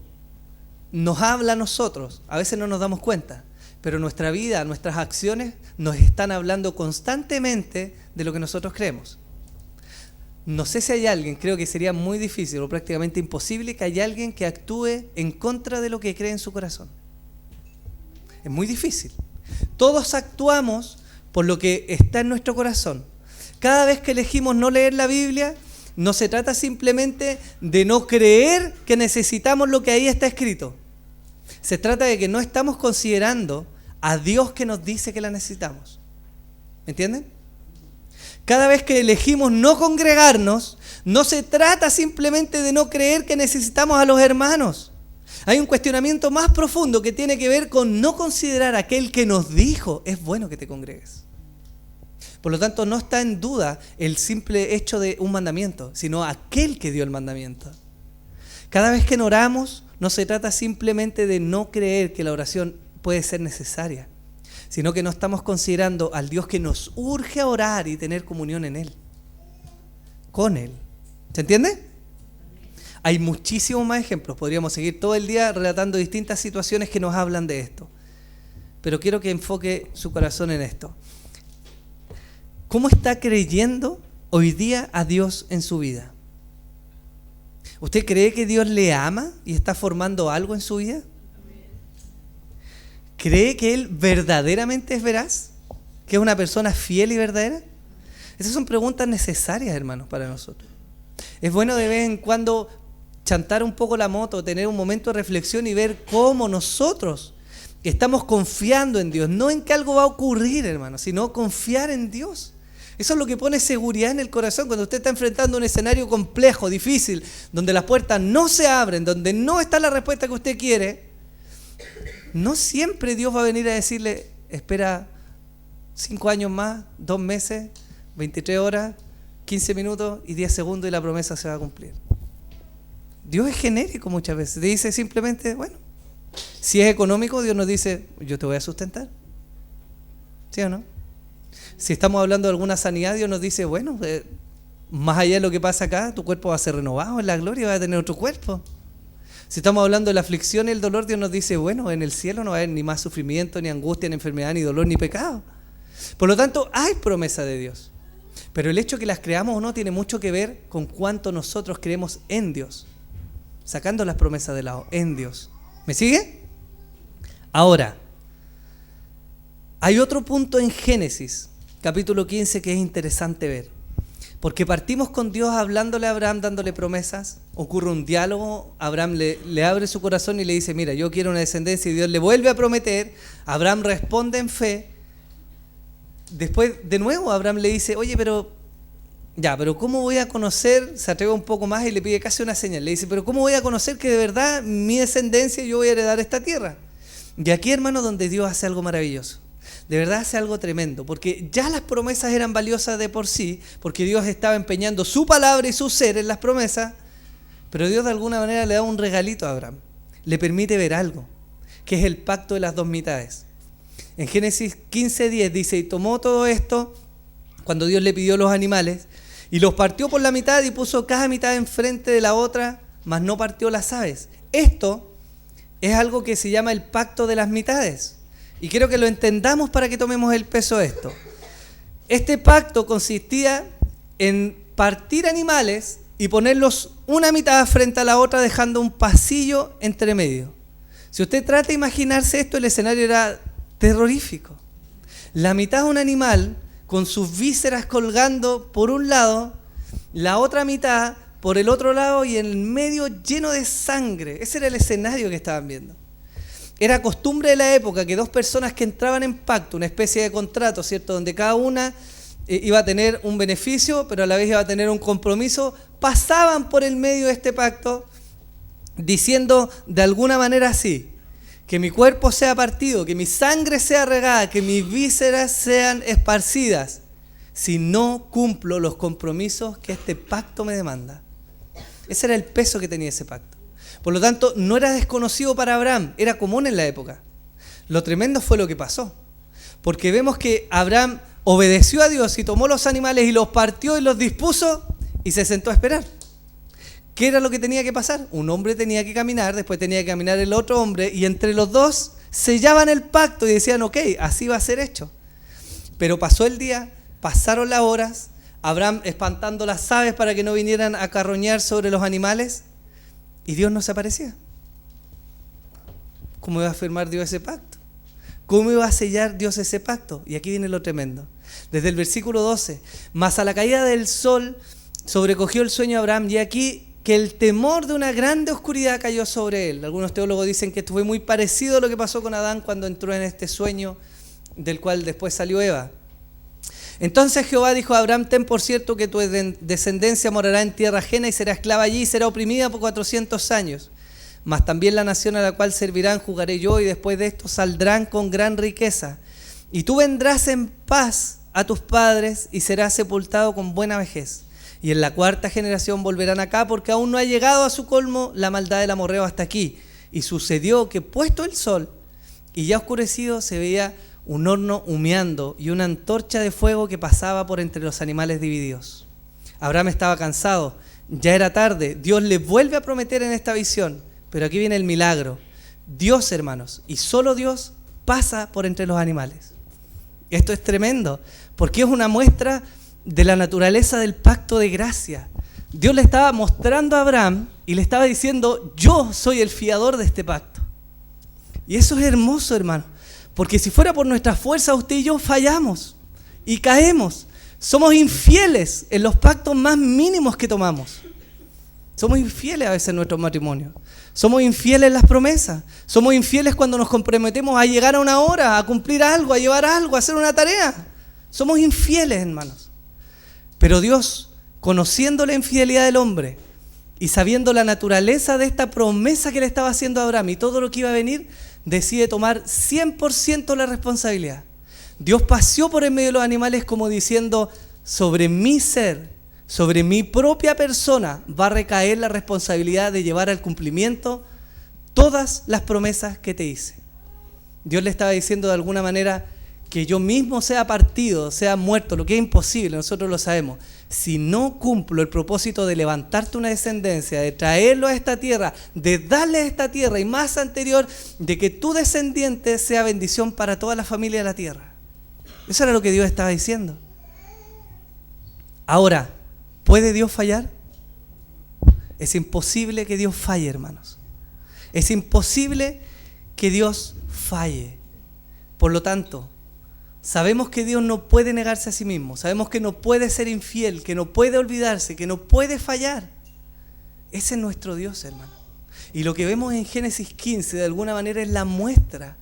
Speaker 1: nos habla a nosotros. A veces no nos damos cuenta, pero nuestra vida, nuestras acciones nos están hablando constantemente de lo que nosotros creemos. No sé si hay alguien, creo que sería muy difícil o prácticamente imposible que haya alguien que actúe en contra de lo que cree en su corazón. Es muy difícil. Todos actuamos por lo que está en nuestro corazón. Cada vez que elegimos no leer la Biblia, no se trata simplemente de no creer que necesitamos lo que ahí está escrito. Se trata de que no estamos considerando a Dios que nos dice que la necesitamos. ¿Me entienden? Cada vez que elegimos no congregarnos, no se trata simplemente de no creer que necesitamos a los hermanos. Hay un cuestionamiento más profundo que tiene que ver con no considerar a aquel que nos dijo, es bueno que te congregues. Por lo tanto, no está en duda el simple hecho de un mandamiento, sino aquel que dio el mandamiento. Cada vez que oramos, no se trata simplemente de no creer que la oración puede ser necesaria, sino que no estamos considerando al Dios que nos urge a orar y tener comunión en Él, con Él. ¿Se entiende? Hay muchísimos más ejemplos. Podríamos seguir todo el día relatando distintas situaciones que nos hablan de esto. Pero quiero que enfoque su corazón en esto. ¿Cómo está creyendo hoy día a Dios en su vida? ¿Usted cree que Dios le ama y está formando algo en su vida? ¿Cree que Él verdaderamente es veraz? ¿Que es una persona fiel y verdadera? Esas son preguntas necesarias, hermanos, para nosotros. Es bueno de vez en cuando chantar un poco la moto, tener un momento de reflexión y ver cómo nosotros estamos confiando en Dios. No en que algo va a ocurrir, hermanos, sino confiar en Dios. Eso es lo que pone seguridad en el corazón. Cuando usted está enfrentando un escenario complejo, difícil, donde las puertas no se abren, donde no está la respuesta que usted quiere, no siempre Dios va a venir a decirle, espera 5 años más, 2 meses, 23 horas, 15 minutos y 10 segundos y la promesa se va a cumplir. Dios es genérico muchas veces. Dice simplemente, bueno, si es económico, Dios nos dice, yo te voy a sustentar. ¿Sí o no? Si estamos hablando de alguna sanidad, Dios nos dice, bueno, más allá de lo que pasa acá, tu cuerpo va a ser renovado en la gloria, va a tener otro cuerpo. Si estamos hablando de la aflicción y el dolor, Dios nos dice, bueno, en el cielo no va a haber ni más sufrimiento, ni angustia, ni enfermedad, ni dolor, ni pecado. Por lo tanto, hay promesa de Dios. Pero el hecho que las creamos o no tiene mucho que ver con cuánto nosotros creemos en Dios. Sacando las promesas de lado, en Dios. ¿Me sigue? Ahora, hay otro punto en Génesis, capítulo 15, que es interesante ver. Porque partimos con Dios hablándole a Abraham, dándole promesas. Ocurre un diálogo, Abraham le abre su corazón y le dice, mira, yo quiero una descendencia, y Dios le vuelve a prometer. Abraham responde en fe. Después, de nuevo, Abraham le dice, oye, pero ¿cómo voy a conocer? Se atreve un poco más y le pide casi una señal. Le dice, pero ¿cómo voy a conocer que de verdad mi descendencia yo voy a heredar esta tierra? Y aquí, hermano, donde Dios hace algo maravilloso. De verdad hace algo tremendo, porque ya las promesas eran valiosas de por sí, porque Dios estaba empeñando su palabra y su ser en las promesas, pero Dios de alguna manera le da un regalito a Abraham. Le permite ver algo, que es el pacto de las 2 mitades. En Génesis 15:10 dice, y tomó todo esto, cuando Dios le pidió los animales, y los partió por la mitad y puso cada mitad enfrente de la otra, mas no partió las aves. Esto es algo que se llama el pacto de las mitades. Y quiero que lo entendamos para que tomemos el peso de esto. Este pacto consistía en partir animales y ponerlos una mitad frente a la otra, dejando un pasillo entre medio. Si usted trata de imaginarse esto, el escenario era terrorífico. La mitad de un animal con sus vísceras colgando por un lado, la otra mitad por el otro lado y en el medio lleno de sangre. Ese era el escenario que estaban viendo. Era costumbre de la época que 2 personas que entraban en pacto, una especie de contrato, ¿cierto?, donde cada una iba a tener un beneficio, pero a la vez iba a tener un compromiso, pasaban por el medio de este pacto diciendo de alguna manera así, que mi cuerpo sea partido, que mi sangre sea regada, que mis vísceras sean esparcidas, si no cumplo los compromisos que este pacto me demanda. Ese era el peso que tenía ese pacto. Por lo tanto, no era desconocido para Abraham, era común en la época. Lo tremendo fue lo que pasó, porque vemos que Abraham obedeció a Dios y tomó los animales y los partió y los dispuso y se sentó a esperar. ¿Qué era lo que tenía que pasar? Un hombre tenía que caminar, después tenía que caminar el otro hombre y entre los dos sellaban el pacto y decían, ok, así va a ser hecho. Pero pasó el día, pasaron las horas, Abraham espantando las aves para que no vinieran a carroñar sobre los animales, y Dios no se aparecía. ¿Cómo iba a firmar Dios ese pacto? ¿Cómo iba a sellar Dios ese pacto? Y aquí viene lo tremendo. Desde el versículo 12. Mas a la caída del sol sobrecogió el sueño a Abraham, y aquí que el temor de una grande oscuridad cayó sobre él. Algunos teólogos dicen que esto fue muy parecido a lo que pasó con Adán cuando entró en este sueño del cual después salió Eva. Entonces Jehová dijo a Abraham, ten por cierto que tu descendencia morará en tierra ajena y será esclava allí y será oprimida por 400 años. Mas también la nación a la cual servirán juzgaré yo, y después de esto saldrán con gran riqueza. Y tú vendrás en paz a tus padres y serás sepultado con buena vejez. Y en la 4ª generación volverán acá, porque aún no ha llegado a su colmo la maldad del amorreo hasta aquí. Y sucedió que puesto el sol y ya oscurecido, se veía un horno humeando y una antorcha de fuego que pasaba por entre los animales divididos. Abraham estaba cansado, ya era tarde. Dios le vuelve a prometer en esta visión, pero aquí viene el milagro. Dios, hermanos, y solo Dios pasa por entre los animales. Esto es tremendo, porque es una muestra de la naturaleza del pacto de gracia. Dios le estaba mostrando a Abraham y le estaba diciendo, yo soy el fiador de este pacto. Y eso es hermoso, hermano. Porque si fuera por nuestra fuerza, usted y yo fallamos y caemos. Somos infieles en los pactos más mínimos que tomamos. Somos infieles a veces en nuestros matrimonios. Somos infieles en las promesas. Somos infieles cuando nos comprometemos a llegar a una hora, a cumplir algo, a llevar algo, a hacer una tarea. Somos infieles, hermanos. Pero Dios, conociendo la infidelidad del hombre y sabiendo la naturaleza de esta promesa que le estaba haciendo a Abraham y todo lo que iba a venir, decide tomar 100% la responsabilidad. Dios paseó por en medio de los animales como diciendo, sobre mi ser, sobre mi propia persona va a recaer la responsabilidad de llevar al cumplimiento todas las promesas que te hice. Dios le estaba diciendo de alguna manera que yo mismo sea partido, sea muerto, lo que es imposible, nosotros lo sabemos. Si no cumplo el propósito de levantarte una descendencia, de traerlo a esta tierra, de darle a esta tierra y más anterior, de que tu descendiente sea bendición para toda la familia de la tierra. Eso era lo que Dios estaba diciendo. Ahora, ¿puede Dios fallar? Es imposible que Dios falle, hermanos. Es imposible que Dios falle. Por lo tanto, sabemos que Dios no puede negarse a sí mismo. Sabemos que no puede ser infiel, que no puede olvidarse, que no puede fallar. Ese es nuestro Dios, hermano. Y lo que vemos en Génesis 15, de alguna manera, es la muestra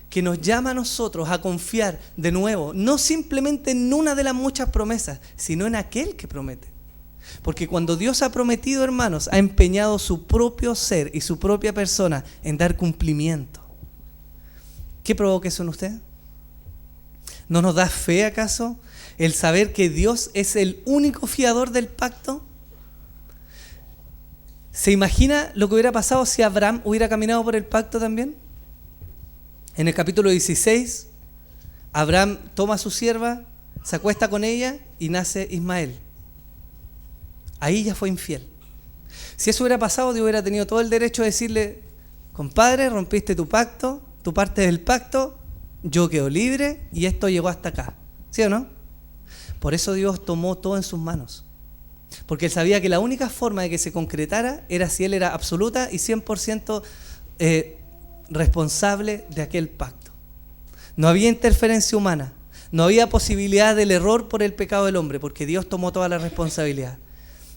Speaker 1: que nos llama a nosotros a confiar de nuevo, no simplemente en una de las muchas promesas, sino en aquel que promete. Porque cuando Dios ha prometido, hermanos, ha empeñado su propio ser y su propia persona en dar cumplimiento. ¿Qué provoca eso en usted? ¿No nos da fe acaso el saber que Dios es el único fiador del pacto? ¿Se imagina lo que hubiera pasado si Abraham hubiera caminado por el pacto también? En el capítulo 16, Abraham toma a su sierva, se acuesta con ella y nace Ismael. Ahí ya fue infiel. Si eso hubiera pasado, Dios hubiera tenido todo el derecho de decirle, compadre, rompiste tu pacto, tu parte del pacto, yo quedo libre y esto llegó hasta acá. ¿Sí o no? Por eso Dios tomó todo en sus manos. Porque Él sabía que la única forma de que se concretara era si Él era absoluta y 100% responsable de aquel pacto. No había interferencia humana, no había posibilidad del error por el pecado del hombre, porque Dios tomó toda la responsabilidad.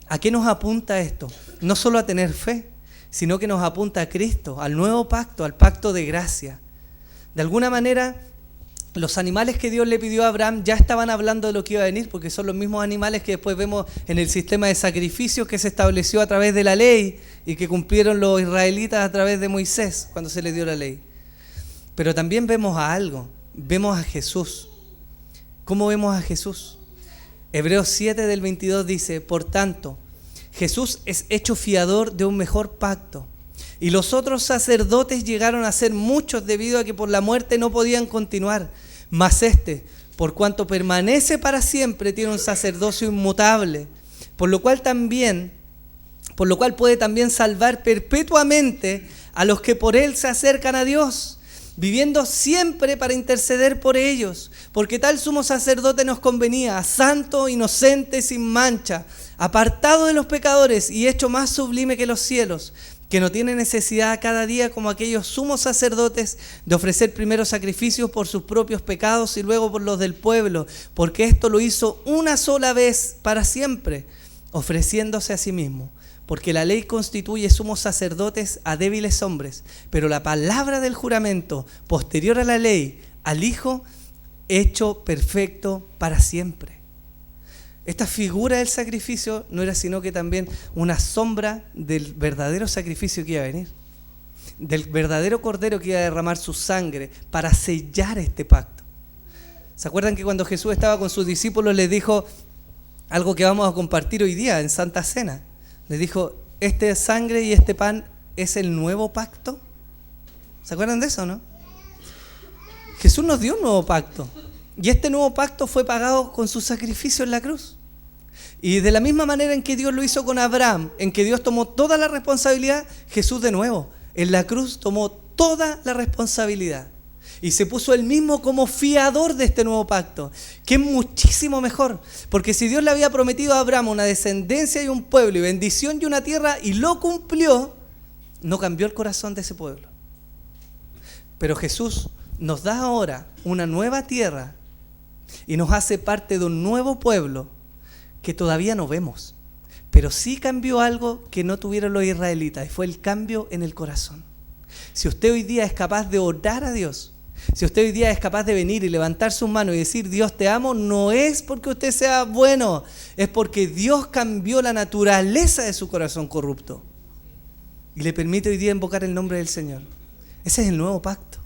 Speaker 1: ¿A qué nos apunta esto? No solo a tener fe, sino que nos apunta a Cristo, al nuevo pacto, al pacto de gracia. De alguna manera, los animales que Dios le pidió a Abraham ya estaban hablando de lo que iba a venir, porque son los mismos animales que después vemos en el sistema de sacrificios que se estableció a través de la ley y que cumplieron los israelitas a través de Moisés cuando se les dio la ley. Pero también vemos a algo, vemos a Jesús. ¿Cómo vemos a Jesús? Hebreos 7 del 22 dice, por tanto, Jesús es hecho fiador de un mejor pacto. Y los otros sacerdotes llegaron a ser muchos debido a que por la muerte no podían continuar. Mas este, por cuanto permanece para siempre, tiene un sacerdocio inmutable, por lo cual puede también salvar perpetuamente a los que por él se acercan a Dios, viviendo siempre para interceder por ellos, porque tal sumo sacerdote nos convenía, santo, inocente, sin mancha, apartado de los pecadores y hecho más sublime que los cielos, que no tiene necesidad cada día como aquellos sumos sacerdotes de ofrecer primero sacrificios por sus propios pecados y luego por los del pueblo, porque esto lo hizo una sola vez para siempre, ofreciéndose a sí mismo. Porque la ley constituye sumos sacerdotes a débiles hombres, pero la palabra del juramento, posterior a la ley, al Hijo, hecho perfecto para siempre. Esta figura del sacrificio no era sino que también una sombra del verdadero sacrificio que iba a venir, del verdadero cordero que iba a derramar su sangre para sellar este pacto. ¿Se acuerdan que cuando Jesús estaba con sus discípulos les dijo algo que vamos a compartir hoy día en Santa Cena? Les dijo, esta sangre y este pan es el nuevo pacto. ¿Se acuerdan de eso, no? Jesús nos dio un nuevo pacto. Y este nuevo pacto fue pagado con su sacrificio en la cruz. Y de la misma manera en que Dios lo hizo con Abraham, en que Dios tomó toda la responsabilidad, Jesús de nuevo, en la cruz tomó toda la responsabilidad. Y se puso él mismo como fiador de este nuevo pacto, que es muchísimo mejor. Porque si Dios le había prometido a Abraham una descendencia y un pueblo y bendición y una tierra, y lo cumplió, no cambió el corazón de ese pueblo. Pero Jesús nos da ahora una nueva tierra y nos hace parte de un nuevo pueblo que todavía no vemos. Pero sí cambió algo que no tuvieron los israelitas, y fue el cambio en el corazón. Si usted hoy día es capaz de orar a Dios Si usted hoy día es capaz de venir y levantar sus manos y decir, Dios te amo, no es porque usted sea bueno, es porque Dios cambió la naturaleza de su corazón corrupto y le permite hoy día invocar el nombre del Señor. Ese es el nuevo pacto,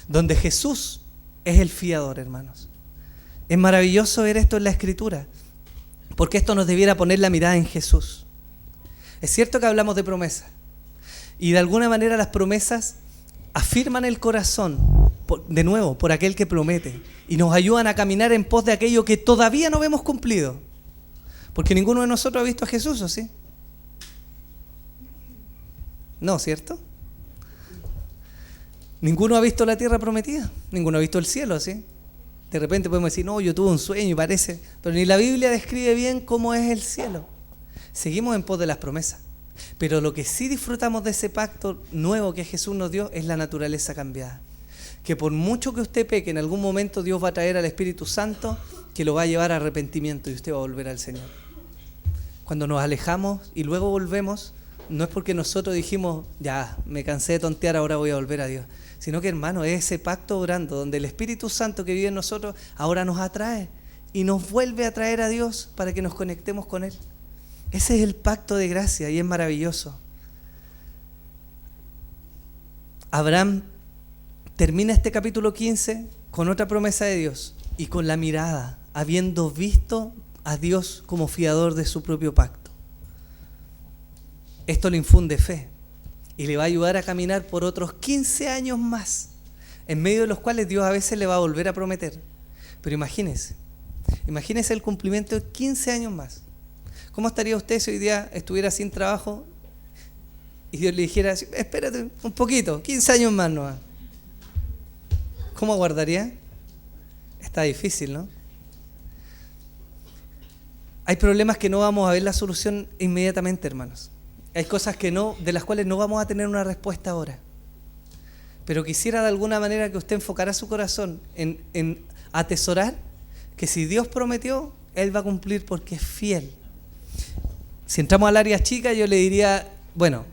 Speaker 1: donde Jesús es el fiador, hermanos. Es maravilloso ver esto en la Escritura, porque esto nos debiera poner la mirada en Jesús. Es cierto que hablamos de promesas, y de alguna manera las promesas afirman el corazón, de nuevo, por aquel que promete, y nos ayudan a caminar en pos de aquello que todavía no vemos cumplido. Porque ninguno de nosotros ha visto a Jesús, ¿o sí? No, ¿cierto? Ninguno ha visto la tierra prometida, ninguno ha visto el cielo, ¿sí? De repente podemos decir, no, yo tuve un sueño y parece, pero ni la Biblia describe bien cómo es el cielo. Seguimos en pos de las promesas, pero lo que sí disfrutamos de ese pacto nuevo que Jesús nos dio es la naturaleza cambiada. Que por mucho que usted peque, en algún momento Dios va a traer al Espíritu Santo que lo va a llevar a arrepentimiento y usted va a volver al Señor. Cuando nos alejamos y luego volvemos, no es porque nosotros dijimos, ya, me cansé de tontear, ahora voy a volver a Dios. Sino que, hermano, es ese pacto orando, donde el Espíritu Santo que vive en nosotros ahora nos atrae y nos vuelve a traer a Dios para que nos conectemos con Él. Ese es el pacto de gracia y es maravilloso. Abraham termina este capítulo 15 con otra promesa de Dios y con la mirada, habiendo visto a Dios como fiador de su propio pacto. Esto le infunde fe y le va a ayudar a caminar por otros 15 años más, en medio de los cuales Dios a veces le va a volver a prometer. Pero imagínese el cumplimiento de 15 años más. ¿Cómo estaría usted si hoy día estuviera sin trabajo y Dios le dijera, espérate un poquito, 15 años más nomás? ¿Cómo aguardaría? Está difícil, ¿no? Hay problemas que no vamos a ver la solución inmediatamente, hermanos. Hay cosas de las cuales no vamos a tener una respuesta ahora. Pero quisiera de alguna manera que usted enfocara su corazón en atesorar que si Dios prometió, Él va a cumplir porque es fiel. Si entramos al área chica, yo le diría, bueno,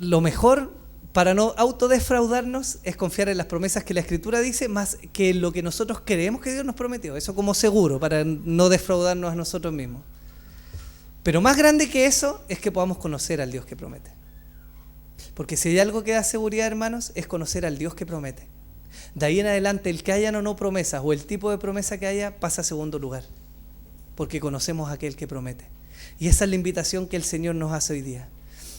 Speaker 1: lo mejor para no autodefraudarnos es confiar en las promesas que la Escritura dice más que en lo que nosotros creemos que Dios nos prometió. Eso como seguro, para no defraudarnos a nosotros mismos. Pero más grande que eso es que podamos conocer al Dios que promete. Porque si hay algo que da seguridad, hermanos, es conocer al Dios que promete. De ahí en adelante, el que hayan o no promesas o el tipo de promesa que haya pasa a segundo lugar. Porque conocemos a aquel que promete. Y esa es la invitación que el Señor nos hace hoy día.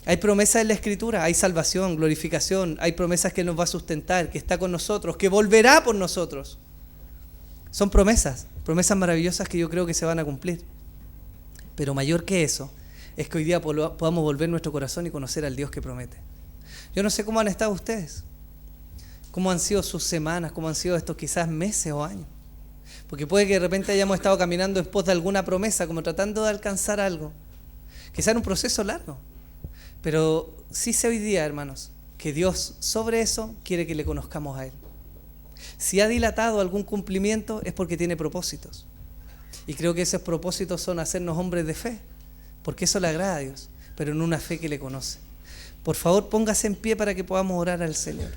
Speaker 1: Hay promesas en la Escritura, hay salvación, glorificación, hay promesas que nos va a sustentar, que está con nosotros, que volverá por nosotros. Son promesas maravillosas que yo creo que se van a cumplir. Pero mayor que eso, es que hoy día podamos volver nuestro corazón y conocer al Dios que promete. Yo no sé cómo han estado ustedes, cómo han sido sus semanas, cómo han sido estos quizás meses o años. Porque puede que de repente hayamos estado caminando en pos de alguna promesa, como tratando de alcanzar algo. Quizás era un proceso largo. Pero sí sé hoy día, hermanos, que Dios sobre eso quiere que le conozcamos a Él. Si ha dilatado algún cumplimiento es porque tiene propósitos. Y creo que esos propósitos son hacernos hombres de fe, porque eso le agrada a Dios, pero en una fe que le conoce. Por favor, póngase en pie para que podamos orar al Señor.